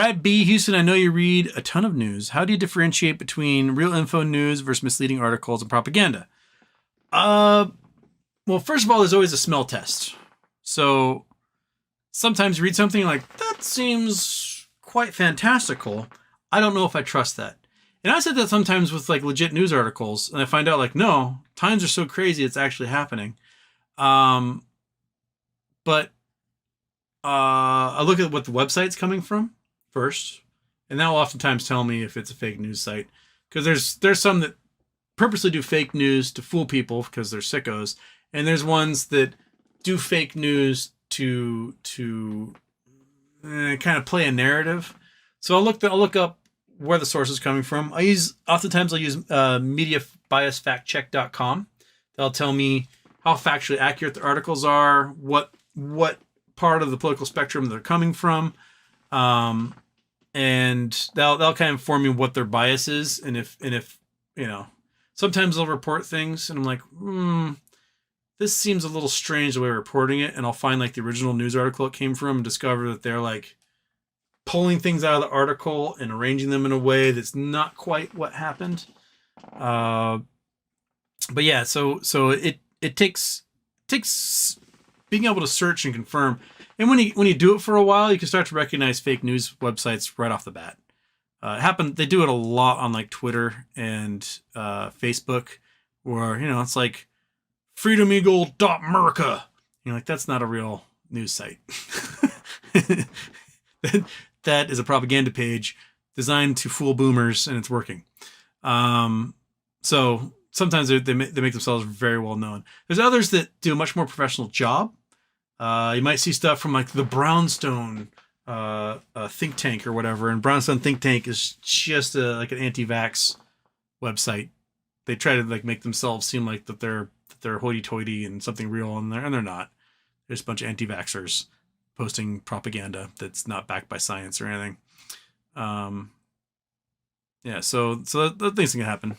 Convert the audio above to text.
Brad B. Houston, I know you read a ton of news. How do you differentiate between real info news versus misleading articles and propaganda? Well, first of all, there's always a smell test. So sometimes you read something like, that seems quite fantastical. I don't know if I trust that. And I said that sometimes with like legit news articles, and I find out like, no, times are so crazy it's actually happening. But I look at what the website's coming from first, and that will oftentimes tell me if it's a fake news site. Because there's some that purposely do fake news to fool people because they're sickos, and there's ones that do fake news to kind of play a narrative. So I'll look up where the source is coming from. Oftentimes I'll use mediabiasfactcheck.com. They'll tell me how factually accurate the articles are, what part of the political spectrum they're coming from, and they'll kind of inform me what their bias is, and if you know, sometimes they'll report things, and I'm like, this seems a little strange the way we're reporting it, and I'll find like the original news article it came from and discover that they're like pulling things out of the article and arranging them in a way that's not quite what happened. But yeah, so it takes being able to search and confirm. And when you do it for a while, you can start to recognize fake news websites right off the bat. They do it a lot on like Twitter and Facebook, where, you know, it's like freedomeagle.America. You know, like, that's not a real news site. That is a propaganda page designed to fool boomers, and it's working. So sometimes they make themselves very well known. There's others that do a much more professional job. You might see stuff from like the Brownstone think tank or whatever, and Brownstone think tank is just like an anti-vax website. They try to like make themselves seem like that they're hoity-toity and something real, and they're not. There's a bunch of anti-vaxxers posting propaganda that's not backed by science or anything. Yeah, so that things can happen.